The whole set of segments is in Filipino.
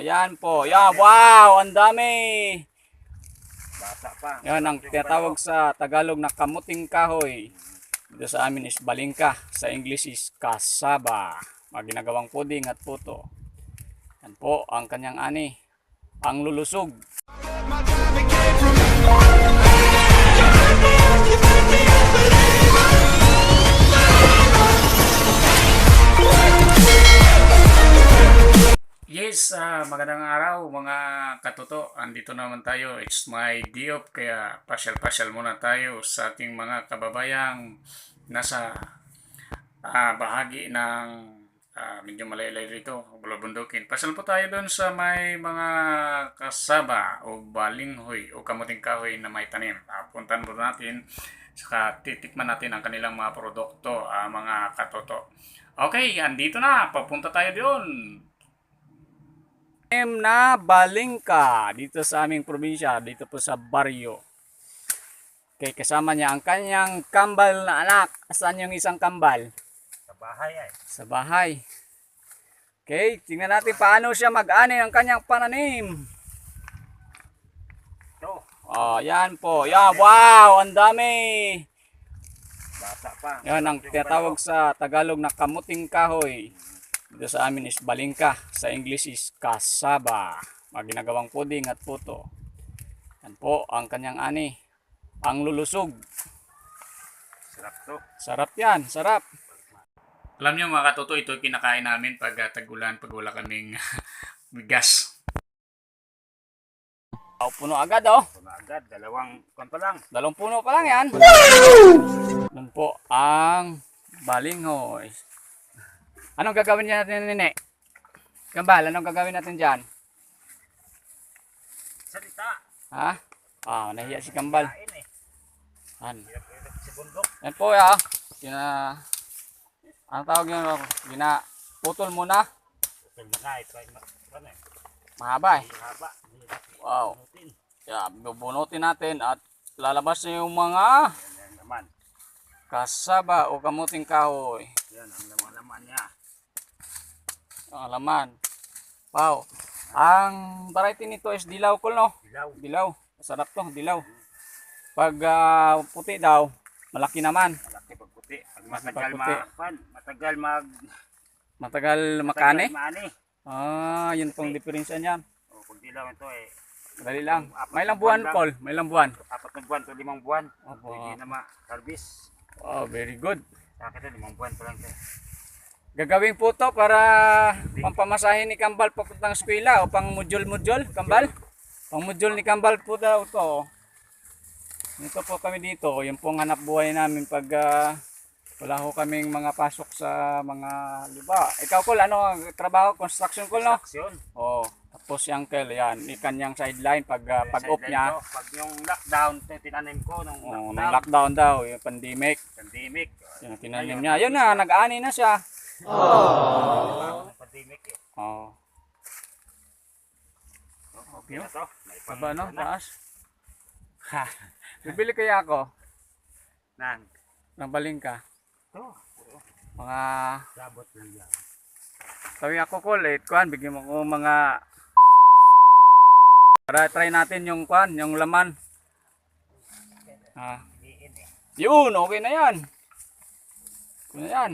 yan po. Yan, wow, ang dami. Bata pa. Yan ang tinatawag sa Tagalog na kamuting kahoy. Dito sa amin is balingka. Sa English is cassava. Mga ginagawang puding at puto. Yan po ang kanyang ani. Ang lulusog. Yes, magandang araw mga katoto. Andito naman tayo. It's my day off kaya pasyal-pasyal muna tayo sa ating mga kababayang nasa bahagi ng medyo malaylay rito, bulabundukin. Pasyal po tayo doon sa may mga kasaba o balinghoy o kamuting kahoy na may tanim. Puntan po natin, saka titikman natin ang kanilang mga produkto, mga katoto. Okay, andito na. Papunta tayo doon. Na balingka dito sa aming probinsya, dito po sa baryo. Okay, kasama niya ang kanyang kambal na anak. Saan yung isang kambal? Sa bahay ay. Sa bahay. Okay, tingnan natin paano siya mag-ani ng kanyang pananim. Ito. Oh, yan po. Yan, wow, ang dami. Bata pa. Yan ang tinatawag sa Tagalog na kamuting kahoy. Dito sa amin is balingka. Sa English is cassava. Mga ginagawang puding at puto. Yan po ang kanyang ani. Ang lulusog. Sarap to. Sarap yan, sarap. Alam niyo mga katoto, ito kinakain namin pag tag-ulan, pag wala kaming gas. Oh, puno agad oh. Ito na agad. Dalawang kon pa lang. Dalawang puno pa lang yan. Yan po ang balinghoy. Anong gagawin natin, Nene? Kambal, anong gagawin natin dyan? Salita. Ha? Nahiya si Kambal. Kain eh. Yan. Hirap-hirap si bundok. Yan po ya. Ang tawag nyo? Putol muna. Ito na ito ay ano eh. Mahaba eh. Haba. Hirap. Wow. Bunutin. Kaya bubunutin natin at lalabas na yung mga Yan ang laman. kasaba o kamuting kahoy. Yan ang laman niya. Ang laman. Wow. Ang variety nito is dilaw kol no? Dilaw. Dilaw. Masarap to, dilaw. Pag puti daw, malaki naman. Malaki pag puti. Pag Pag matagal puti. matagal Makani. maani. Yun pong diferensya niyan. O pag dilaw ito eh. Dali lang. May ilang buwan, Col? May ilang buwan? 4 na buwan to 5 buwan. Opo. Pwede na ma-harvest. Oh, very good. Sa akin 5 buwan pa lang ito. Gagawin po to para pampamasahin ni Kambal papuntang eskwela o pang module, Kambal? Pang module ni Kambal po daw to. Dito po kami dito. Yung pong hanap buhay namin pag wala ho kaming mga pasok sa mga luba. Ikaw, Col, ano ang trabaho? Construction, Col, no? Aksyon. Oh, tapos si Uncle, yan. Kanyang sideline pag pag-off niya. Pag yung lockdown, ito tinanim ko nung Nung lockdown. lockdown daw, yung pandemic. Pandemic. Yung tinanim niya. Yun na, nag-ani na siya. Pandemic eh. Oh. Okay na to. May Aba, no? na. Taas. Ha. Bibili kaya ako Nang. ng balingka. Ito. Mga Sabot lang yan. tawi ako kulit. Kuan, bigyan mo ko mga para try natin yung kuan, yung laman. Diin eh. Yun, okay na yan. Okay na yan.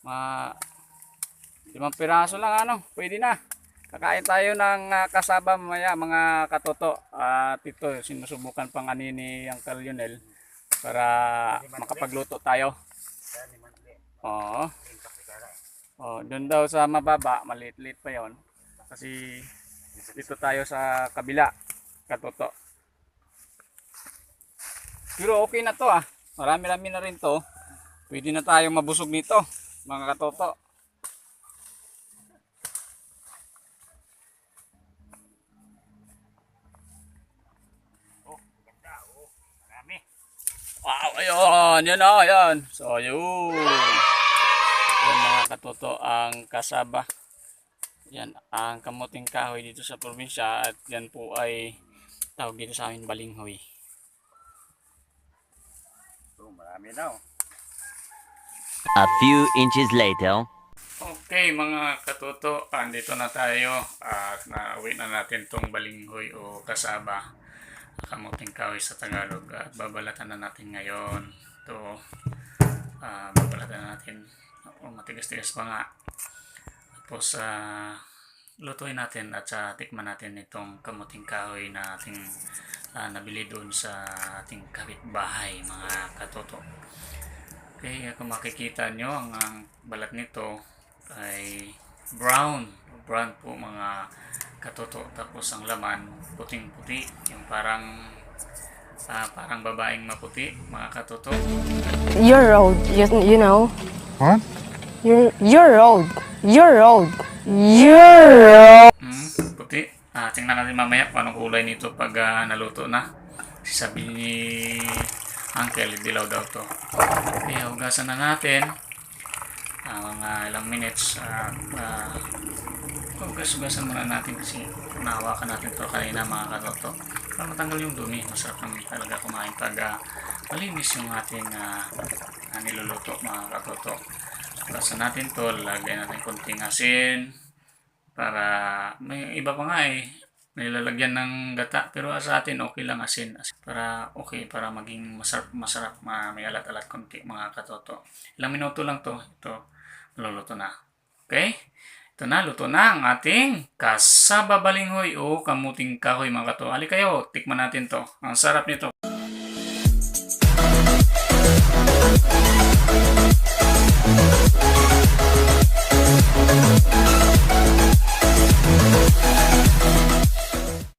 5 piraso lang ano, pwede na. Kakain tayo ng kasaba mamaya mga katoto. At ito, sinusubukan pang ani ni Uncle Lionel para makapagluto tayo. Yan, ni Manli. Oo. Intak ni Kara eh. Oh, doon daw sa mababa, maliit-liit pa 'yon. Kasi dito tayo sa kabila, katoto. Pero okay na 'to ah. Marami-rami na rin 'to. Pwede na tayong mabusog nito, mga katoto. Oh, ganda oh. Marami. Wow, ayun, yun o, ayun. So, yun. Yan mga katoto, ang kasaba. Yan, ang kamuting kahoy dito sa probinsya. At yan po ay tawag dito sa amin balinghoy. So, marami na oh. A few inches later. Okay, mga katuto, andito na tayo at nauwi na natin tong balinghoy o kasaba, kamuting kahoy sa Tagalog, at babalatan na natin ngayon. Ito, babalatan na natin. Matigas-tigas pa nga. Tapos, lutuin natin at tikman natin itong kamuting kahoy na ating nabili doon sa ating kapitbahay, mga katuto. Okay, kung makikita nyo, ang balat nito ay brown po, mga katuto. Tapos ang laman puting-puti, yung parang babaeng maputi, mga katuto. Your road, you know. What? Your road. Your road. Your road. Puti. Tingnan natin mamaya kung anong kulay nito pag naluto na. Sabi ni Uncle, dilaw daw to. Okay, hugasan na natin. Mga ilang minutes. Hugasan muna natin kasi nahawakan natin to kanina, mga katoto. Para matanggal yung dumi. Masarap naman talaga kumain pag malinis yung ating niluluto, mga katoto. Hugasan natin to. Lagyan natin konting asin. Para may iba pa nga nilalagyan ng gata, pero sa atin okay lang asin para maging masarap, may alat-alat konti, mga katoto. Ilang minuto lang to, ito maluluto na. Okay, ito na, luto na ang ating kasaba balinghoy o kamuting kahoy, mga katoto. Ali kayo, tikman natin to, ang sarap nito.